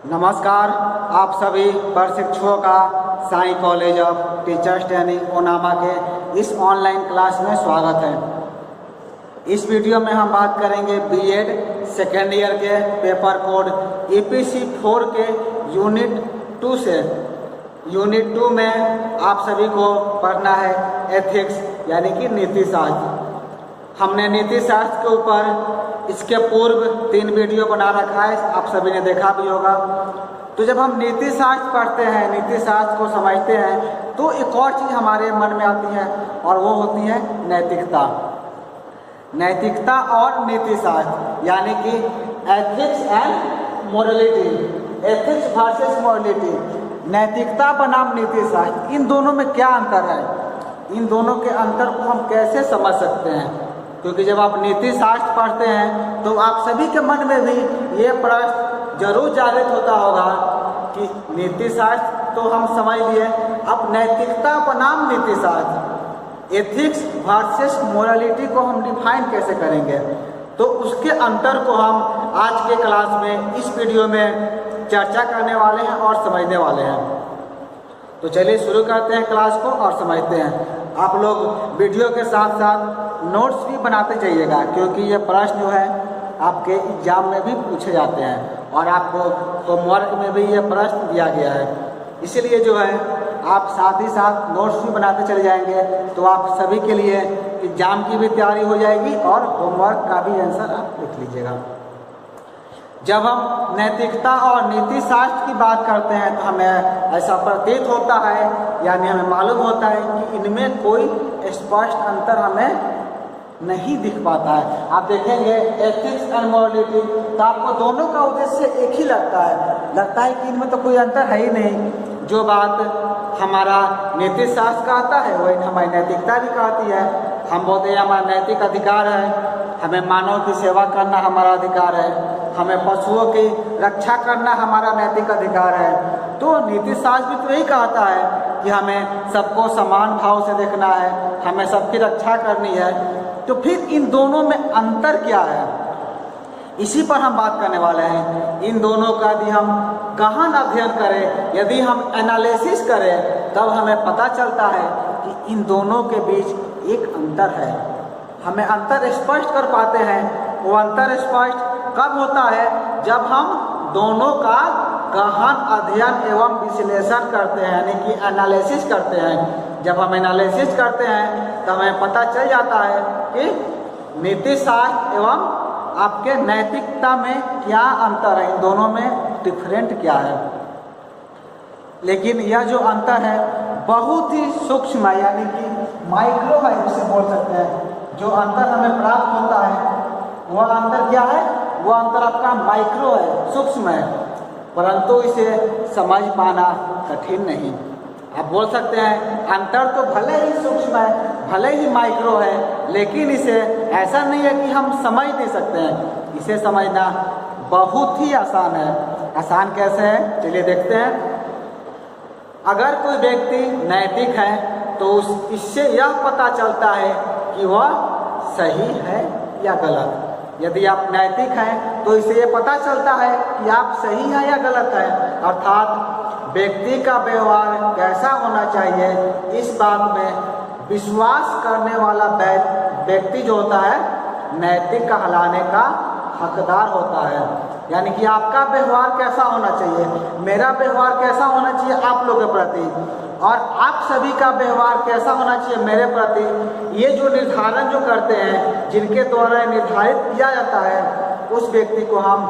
नमस्कार, आप सभी प्रशिक्षुओं का Sai college of teachers training ओनामा के इस ऑनलाइन क्लास में स्वागत है। इस वीडियो में हम बात करेंगे बीएड सेकेंड ईयर के पेपर कोड EPC 4 के यूनिट 2 से। यूनिट 2 में आप सभी को पढ़ना है एथिक्स यानी कि नीति शास्त्र। हमने नीति शास्त्र के ऊपर इसके पूर्व 3 वीडियो बना रखा है, आप सभी ने देखा भी होगा। तो जब हम नीति शास्त्र पढ़ते हैं, नीति शास्त्र को समझते हैं, तो एक और चीज़ हमारे मन में आती है और वो होती है नैतिकता। नैतिकता और नीति शास्त्र यानी कि ethics and morality, ethics versus morality, नैतिकता बनाम नीति शास्त्र, इन दोनों में क्या अंतर है, इन दोनों के अंतर को हम कैसे समझ सकते हैं। क्योंकि जब आप नीति शास्त्र पढ़ते हैं तो आप सभी के मन में भी ये प्रश्न जरूर जागृत होता होगा कि नीति शास्त्र तो हम समझ लिए, अब नैतिकता बनाम नीति शास्त्र, एथिक्स वर्सेस मोरालिटी को हम डिफाइन कैसे करेंगे। तो उसके अंतर को हम आज के क्लास में इस वीडियो में चर्चा करने वाले हैं और समझने वाले हैं। तो चलिए शुरू करते हैं क्लास को और समझते हैं। आप लोग वीडियो के साथ साथ नोट्स भी बनाते जाइएगा, क्योंकि ये प्रश्न जो है आपके एग्जाम में भी पूछे जाते हैं और आपको होमवर्क में भी ये प्रश्न दिया गया है। इसलिए जो है आप साथ ही साथ नोट्स भी बनाते चले जाएंगे, तो आप सभी के लिए एग्जाम की भी तैयारी हो जाएगी और होमवर्क का भी आंसर आप लिख लीजिएगा। जब हम नैतिकता और नीति शास्त्र की बात करते हैं तो हमें ऐसा प्रतीत होता है, यानी हमें मालूम होता है कि इनमें कोई स्पष्ट अंतर हमें नहीं दिख पाता है। आप देखेंगे एथिक्स एंड मोरलिटी, तो आपको दोनों का उद्देश्य एक ही लगता है कि इनमें तो कोई अंतर है ही नहीं। जो बात हमारा नीति शास्त्र कहता है वही हमारी नैतिकता भी कहती है। हम बोलते हैं हमारा नैतिक अधिकार है, हमें मानव की सेवा करना हमारा अधिकार है, हमें पशुओं की रक्षा करना हमारा नैतिक अधिकार है। तो नीति शास्त्र भी तो यही कहता है कि हमें सबको समान भाव से देखना है, हमें सबकी रक्षा करनी है। तो फिर इन दोनों में अंतर क्या है, इसी पर हम बात करने वाले हैं। इन दोनों का यदि हम गहन अध्ययन करें, यदि हम एनालिसिस करें, तब हमें पता चलता है कि इन दोनों के बीच एक अंतर है। हमें अंतर स्पष्ट कर पाते हैं। वो अंतर स्पष्ट कब होता है, जब हम दोनों का गहन अध्ययन एवं विश्लेषण करते हैं, यानी कि एनालिसिस करते हैं। जब हम एनालिसिस करते हैं तो हमें पता चल जाता है कि नीति शास्त्र एवं आपके नैतिकता में क्या अंतर है, इन दोनों में डिफरेंट क्या है। लेकिन यह जो अंतर है बहुत ही सूक्ष्म है, यानी कि माइक्रो है जिसे बोल सकते हैं। जो अंतर हमें प्राप्त होता है वह अंतर क्या है, वह अंतर आपका माइक्रो है, सूक्ष्म है, परंतु इसे समझ पाना कठिन नहीं। आप बोल सकते हैं अंतर तो भले ही सूक्ष्म है, भले ही माइक्रो है, लेकिन इसे ऐसा नहीं है कि हम समझ नहीं सकते हैं। इसे समझना बहुत ही आसान है। आसान कैसे है, चलिए देखते हैं। अगर कोई व्यक्ति नैतिक है तो इससे यह पता चलता है कि वह सही है या गलत। यदि आप नैतिक हैं तो इससे ये पता चलता है कि आप सही हैं या गलत हैं, अर्थात व्यक्ति का व्यवहार कैसा होना चाहिए, इस बात में विश्वास करने वाला व्यक्ति जो होता है नैतिक कहलाने का हकदार होता है। यानी कि आपका व्यवहार कैसा होना चाहिए, मेरा व्यवहार कैसा होना चाहिए आप लोगों के प्रति, और आप सभी का व्यवहार कैसा होना चाहिए मेरे प्रति, ये जो निर्धारण जो करते हैं, जिनके द्वारा निर्धारित किया जाता है, उस व्यक्ति को हम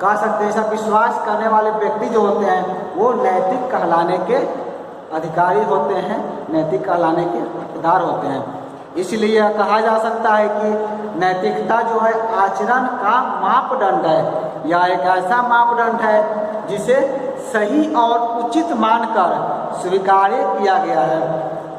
कह सकते हैं, ऐसा विश्वास करने वाले व्यक्ति जो होते हैं वो नैतिक कहलाने के अधिकारी होते हैं, नैतिक कहलाने के हकदार होते हैं। इसलिए कहा जा सकता है कि नैतिकता जो है आचरण का मापदंड है, या एक ऐसा मापदंड है जिसे सही और उचित मानकर स्वीकार्य किया गया है।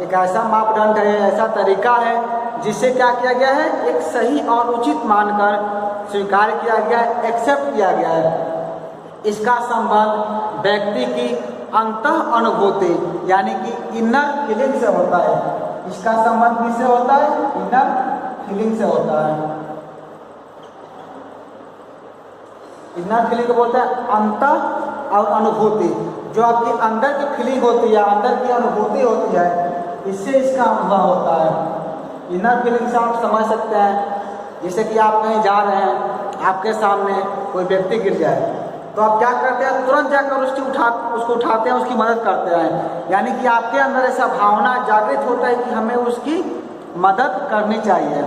एक ऐसा मापदंड है, ऐसा तरीका है जिसे क्या किया गया है, एक सही और उचित मानकर स्वीकार किया गया है, एक्सेप्ट किया गया है। इसका संबंध व्यक्ति की अंतः अनुभूति यानी कि इनर फीलिंग से होता है। इसका संबंध किससे होता है, इनर फीलिंग से होता है। इनर फीलिंग को बोलते हैं अंतर और अनुभूति। जो आपकी अंदर की फीलिंग होती है, अंदर की अनुभूति होती है, इससे इसका अनुभव होता है। इनर फीलिंग से आप समझ सकते हैं, जैसे कि आप कहीं जा रहे हैं, आपके सामने कोई व्यक्ति गिर जाए तो आप क्या करते हैं, तुरंत जाकर उसको उठाते हैं, उसकी मदद करते हैं। यानी कि आपके अंदर ऐसा भावना जागृत होता है कि हमें उसकी मदद करनी चाहिए।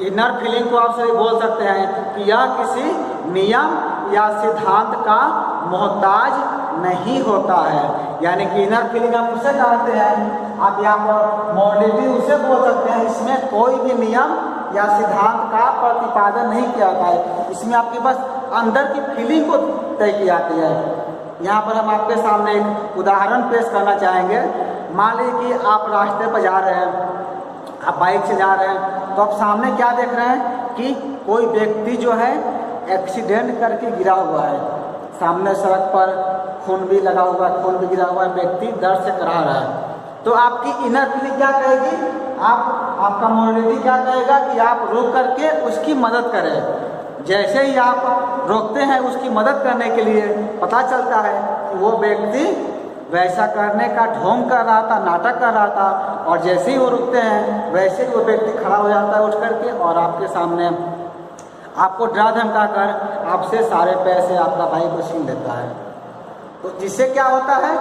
इनर फीलिंग को आप सभी बोल सकते हैं कि यह किसी नियम या सिद्धांत का मोहताज नहीं होता है। यानी कि इनर फीलिंग आप उसे कहते हैं, आप यहाँ पर मॉडलिटी उसे बोल सकते हैं, इसमें कोई भी नियम या सिद्धांत का प्रतिपादन नहीं किया जाता है, इसमें आपके बस अंदर की फीलिंग को तय की जाती है। यहाँ पर हम आपके सामने एक उदाहरण पेश करना चाहेंगे। मान लीजिए कि आप रास्ते पर जा रहे हैं, आप बाइक से जा रहे हैं, तो आप सामने क्या देख रहे हैं कि कोई व्यक्ति जो है एक्सीडेंट करके गिरा हुआ है। सामने सड़क पर खून भी लगा हुआ है, खून भी गिरा हुआ है, व्यक्ति दर्द से कराह रहा है। तो आपकी इनर फीलिंग क्या कहेगी, आपका मोरालिटी क्या कहेगा कि आप रुक करके उसकी मदद करें। जैसे ही आप रोकते हैं उसकी मदद करने के लिए, पता चलता है कि वो व्यक्ति वैसा करने का ढोंग कर रहा था, नाटक कर रहा था, और जैसे ही वो रुकते हैं वैसे ही वो व्यक्ति खड़ा हो जाता है उठ करके, और आपके सामने आपको डरा धमका कर आपसे सारे पैसे आपका भाई को छीन लेता है। तो जिससे क्या होता है,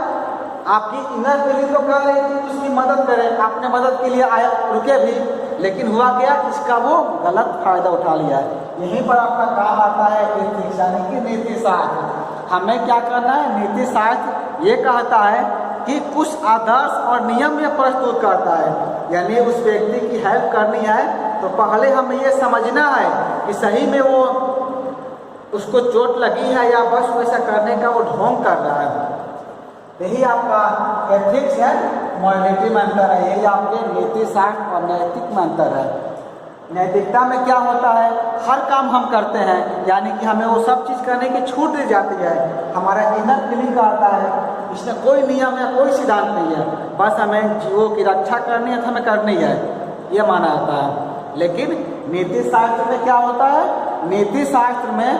आपकी इनर फीलिंग को कह रही थी उसकी मदद करें, आपने मदद के लिए आया, रुके भी, लेकिन हुआ क्या, इसका वो गलत फायदा उठा लिया है। यहीं पर आपका काम आता है एथिक्स, यानी कि नीति शास्त्र। हमें क्या करना है, नीति शास्त्र ये कहता है कि कुछ आदर्श और नियम ये प्रस्तुत करता है। यानी उस व्यक्ति की हेल्प करनी है तो पहले हमें ये समझना है कि सही में वो उसको चोट लगी है या बस वैसा करने का वो ढोंग कर रहा है। यही आपका एथिक्स है, मॉरलिटी में अंतर है। यही आपके नीति शास्त्र और नैतिक में अंतर है। नैतिकता में क्या होता है, हर काम हम करते हैं, यानी कि हमें वो सब चीज़ करने की छूट दी जाती है। हमारा इनर फीलिंग का आता है, इसमें कोई नियम या कोई सिद्धांत नहीं है, बस हमें जीवों की रक्षा करनी है तो हमें करनी है, ये माना जाता है। लेकिन नीति शास्त्र में क्या होता है, नीति शास्त्र में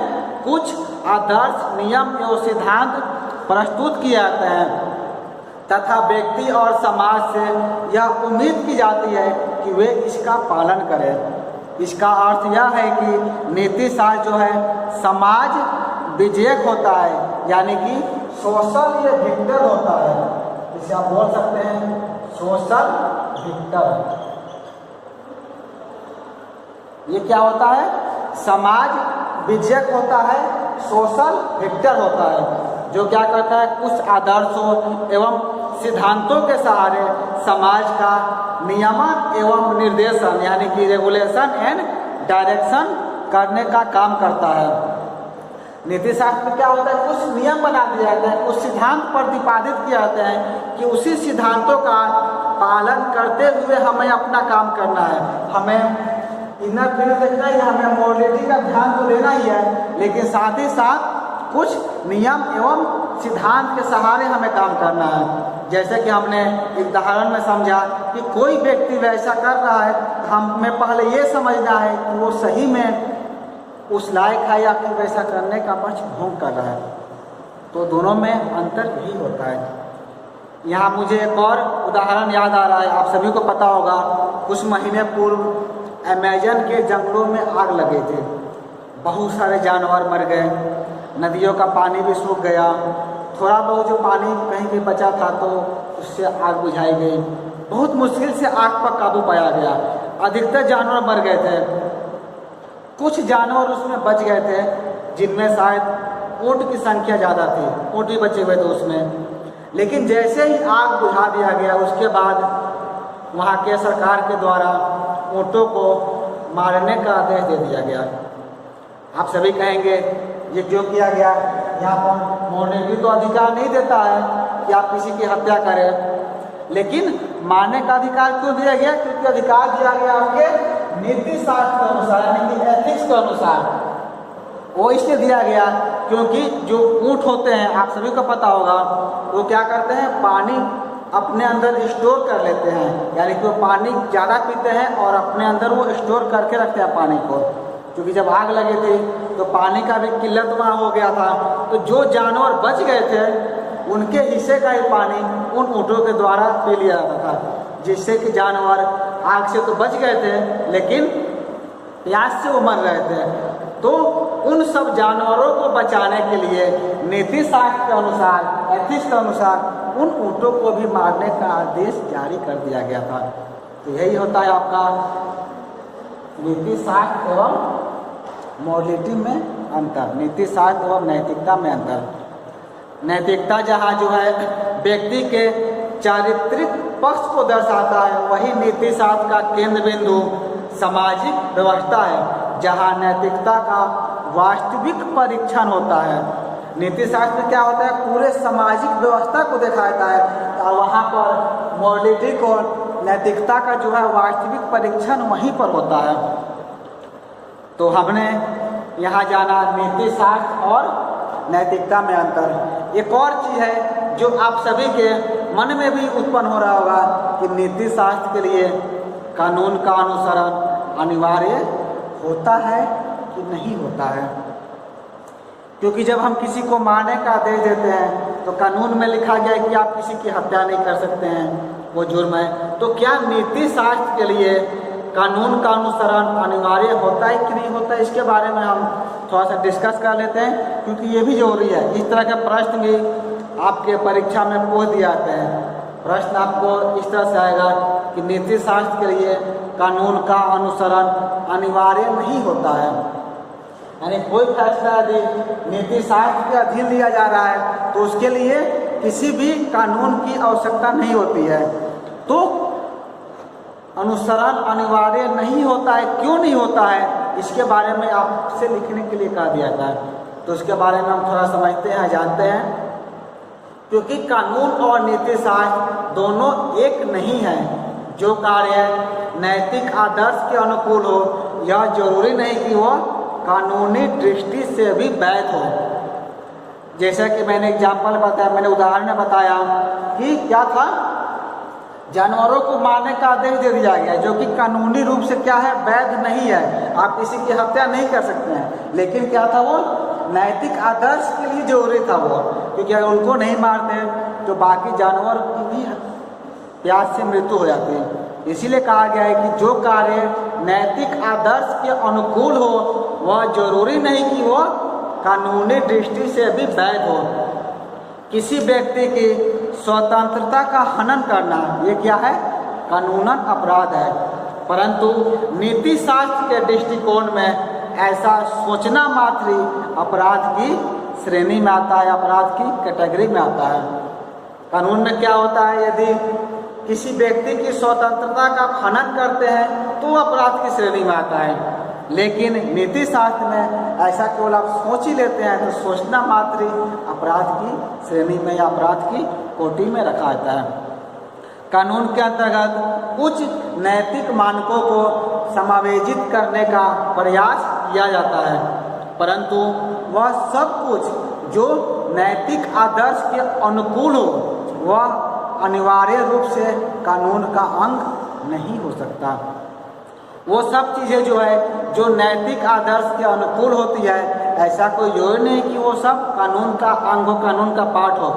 कुछ आदर्श नियम एवं सिद्धांत प्रस्तुत किए जाते हैं तथा व्यक्ति और समाज से यह उम्मीद की जाती है कि वे इसका पालन करें। इसका अर्थ यह है कि नीति शास्त्र जो है समाज विजयक होता है, यानी कि सोशल ये विक्टर होता है, जिसे आप बोल सकते हैं सोशल विक्टर। ये क्या होता है, समाज विजयक होता है, सोशल विक्टर होता है, जो क्या करता है, कुछ आदर्शों एवं सिद्धांतों के सहारे समाज का नियमन एवं निर्देशन, यानी कि रेगुलेशन एंड डायरेक्शन करने का काम करता है। नीति शास्त्र में क्या होता है, कुछ नियम बना दिए जाते हैं, कुछ सिद्धांत प्रतिपादित किए जाते हैं कि उसी सिद्धांतों का पालन करते हुए हमें अपना काम करना है। हमें इनर फीलिंग देखना ही है, हमें मोरालिटी का ध्यान तो देना ही है, लेकिन साथ ही साथ कुछ नियम एवं सिद्धांत के सहारे हमें काम करना है। जैसे कि हमने एक उदाहरण में समझा कि कोई व्यक्ति वैसा कर रहा है, हमें पहले ये समझना है कि वो सही में उस लायक है या फिर वैसा करने का बस ढोंग कर रहा है। तो दोनों में अंतर यही होता है। यहाँ मुझे एक और उदाहरण याद आ रहा है, आप सभी को पता होगा, कुछ महीने पूर्व अमेजन के जंगलों में आग लगे थे, बहुत सारे जानवर मर गए, नदियों का पानी भी सूख गया, थोड़ा बहुत जो पानी कहीं भी बचा था तो उससे आग बुझाई गई। बहुत मुश्किल से आग पर काबू पाया गया, अधिकतर जानवर मर गए थे, कुछ जानवर उसमें बच गए थे, जिनमें शायद ऊँट की संख्या ज़्यादा थी, ऊँट भी बचे हुए थे उसमें। लेकिन जैसे ही आग बुझा दिया गया उसके बाद वहाँ के सरकार के द्वारा ऊँटों को मारने का आदेश दे दिया गया। आप सभी कहेंगे ये क्यों किया गया, यहाँ पर मोरालिटी तो अधिकार नहीं देता है कि आप किसी की हत्या करें, लेकिन मारने का अधिकार क्यों दिया गया, क्योंकि अधिकार दिया गया आपके नीति शास्त्र के अनुसार, यानी कि एथिक्स के अनुसार। वो इसलिए दिया गया क्योंकि जो ऊँट होते हैं, आप सभी को पता होगा, वो क्या करते हैं, पानी अपने अंदर स्टोर कर लेते हैं, यानी कि वो पानी ज़्यादा पीते हैं और अपने अंदर वो स्टोर करके रखते हैं पानी को। क्योंकि जब आग लगी थी तो पानी का भी किल्लत वहाँ हो गया था। तो जो जानवर बच गए थे उनके हिस्से का ही पानी उन ऊँटों के द्वारा पी लिया जाता था, जिससे कि जानवर आग से तो बच गए थे लेकिन प्यास से वो मर रहे थे। तो उन सब जानवरों को बचाने के लिए नीति शास्त्र के अनुसार, एथिक्स के अनुसार उन ऊँटों को भी मारने का आदेश जारी कर दिया गया था। तो यही होता है आपका नीति शास्त्र एवं मॉरलिटी में अंतर, नीति शास्त्र एवं नैतिकता में अंतर। नैतिकता जहाँ जो है व्यक्ति के चारित्रिक पक्ष को दर्शाता है, वही नीति शास्त्र का केंद्र बिंदु सामाजिक व्यवस्था है, जहाँ नैतिकता का वास्तविक परीक्षण होता है। नीति शास्त्र में क्या होता है, पूरे सामाजिक व्यवस्था को दिखाता है, और वहाँ पर मॉरलिटी को, नैतिकता का जो है वास्तविक परीक्षण वहीं पर होता है। तो हमने यहाँ जाना नीति शास्त्र और नैतिकता में अंतर। एक और चीज़ है जो आप सभी के मन में भी उत्पन्न हो रहा होगा कि नीति शास्त्र के लिए कानून का अनुसरण अनिवार्य होता है कि नहीं होता है। क्योंकि जब हम किसी को मारने का आदेश देते हैं तो कानून में लिखा गया है कि आप किसी की हत्या नहीं कर सकते हैं, वो जुर्म है। तो क्या नीति शास्त्र के लिए कानून का अनुसरण अनिवार्य होता है कि नहीं होता है, इसके बारे में हम थोड़ा सा डिस्कस कर लेते हैं, क्योंकि ये भी जरूरी है। इस तरह के प्रश्न भी आपके परीक्षा में पूछ दिए जाते हैं। प्रश्न आपको इस तरह से आएगा कि नीति शास्त्र के लिए कानून का अनुसरण अनिवार्य नहीं होता है, यानी कोई फैसला यदि नीति शास्त्र के अधीन लिया जा रहा है तो उसके लिए किसी भी कानून की आवश्यकता नहीं होती है। तो अनुसरण अनिवार्य नहीं होता है, क्यों नहीं होता है, इसके बारे में आपसे लिखने के लिए कहा दिया था। तो उसके बारे में हम थोड़ा समझते हैं, जानते हैं। क्योंकि कानून और नीति शास्त्र दोनों एक नहीं है। जो कार्य नैतिक आदर्श के अनुकूल हो, यह जरूरी नहीं कि वह कानूनी दृष्टि से भी वैध हो। जैसा कि मैंने एग्जाम्पल बताया, मैंने उदाहरण बताया कि क्या था, जानवरों को मारने का आदेश दे दिया गया जो कि कानूनी रूप से क्या है, वैध नहीं है। आप किसी की हत्या नहीं कर सकते हैं, लेकिन क्या था, वो नैतिक आदर्श के लिए जरूरी था वो, क्योंकि अगर उनको नहीं मारते तो बाकी जानवर की भी प्यास से मृत्यु हो जाती है। इसीलिए कहा गया है कि जो कार्य नैतिक आदर्श के अनुकूल हो, वह जरूरी नहीं कि वह कानूनी दृष्टि से भी वैध हो। किसी व्यक्ति की स्वतंत्रता का हनन करना, ये क्या है, कानूनन अपराध है। परंतु नीति शास्त्र के दृष्टिकोण में ऐसा सोचना मात्र ही अपराध की श्रेणी में आता है, अपराध की कैटेगरी में आता है। कानून में क्या होता है, यदि किसी व्यक्ति की स्वतंत्रता का हनन करते हैं तो अपराध की श्रेणी में आता है, लेकिन नीति शास्त्र में ऐसा केवल आप सोच ही लेते हैं तो सोचना मात्र ही अपराध की श्रेणी में या अपराध की कोटि में रखा जाता है। कानून के अंतर्गत कुछ नैतिक मानकों को समावेशित करने का प्रयास किया जाता है, परंतु वह सब कुछ जो नैतिक आदर्श के अनुकूल हो, वह अनिवार्य रूप से कानून का अंग नहीं हो सकता। वो सब चीज़ें जो है जो नैतिक आदर्श के अनुकूल होती है, ऐसा कोई जरूरी नहीं कि वो सब कानून का अंग हो, कानून का पार्ट हो।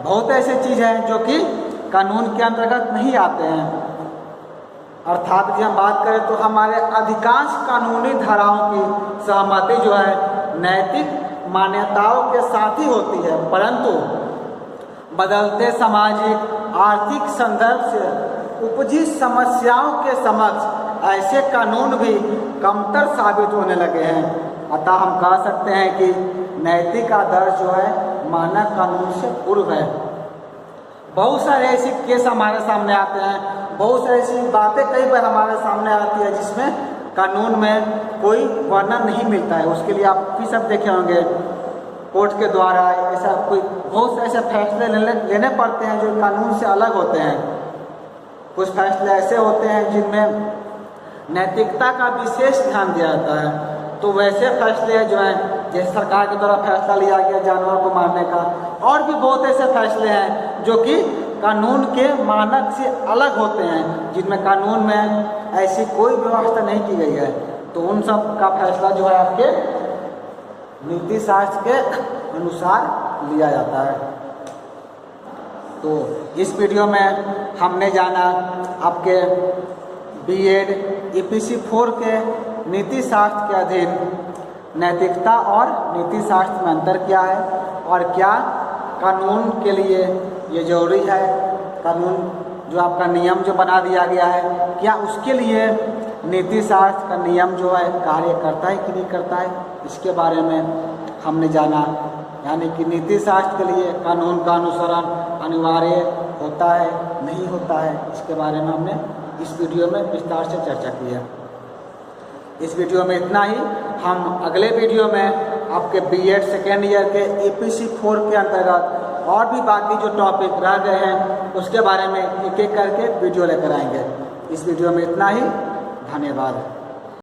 बहुत ऐसे चीज़ें हैं जो कि कानून के अंतर्गत नहीं आते हैं। अर्थात यदि हम बात करें तो हमारे अधिकांश कानूनी धाराओं की सहमति जो है नैतिक मान्यताओं के साथ ही होती है, परंतु बदलते सामाजिक आर्थिक संदर्भ से उपजी समस्याओं के समक्ष ऐसे कानून भी कमतर साबित होने लगे हैं। अतः हम कह सकते हैं कि नैतिक आदर्श जो है मानव कानून से पूर्व है। बहुत सारे ऐसे केस हमारे सामने आते हैं, बहुत सारी ऐसी बातें कई बार हमारे सामने आती है जिसमें कानून में कोई वर्णन नहीं मिलता है। उसके लिए आप भी सब देखे होंगे, कोर्ट के द्वारा ऐसा कोई बहुत से ऐसे फैसले लेने पड़ते हैं जो कानून से अलग होते हैं। कुछ फैसले ऐसे होते हैं जिनमें नैतिकता का विशेष ध्यान दिया जाता है। तो वैसे फैसले जो हैं, जैसे सरकार के द्वारा फैसला लिया गया जानवर को मारने का, और भी बहुत ऐसे फैसले हैं जो कि कानून के मानक से अलग होते हैं, जिनमें कानून में ऐसी कोई व्यवस्था नहीं की गई है। तो उन सब का फैसला जो है आपके नीति शास्त्र के अनुसार लिया जाता है। तो इस वीडियो में हमने जाना आपके बीएड ईपीसी 4 के नीति शास्त्र के अधीन नैतिकता और नीति शास्त्र में अंतर क्या है और क्या कानून के लिए ये जरूरी है, कानून जो आपका नियम जो बना दिया गया है क्या उसके लिए नीति शास्त्र का नियम जो है कार्य करता है कि नहीं करता है, इसके बारे में हमने जाना। यानी कि नीति शास्त्र के लिए कानून का अनुसरण अनिवार्य होता है नहीं होता है, इसके बारे में हमने इस वीडियो में विस्तार से चर्चा की है। इस वीडियो में इतना ही। हम अगले वीडियो में आपके बीएड सेकेंड ईयर के ईपीसी 4 के अंतर्गत और भी बाकी जो टॉपिक रह गए हैं उसके बारे में एक एक करके वीडियो लेकर आएंगे। इस वीडियो में इतना ही। धन्यवाद।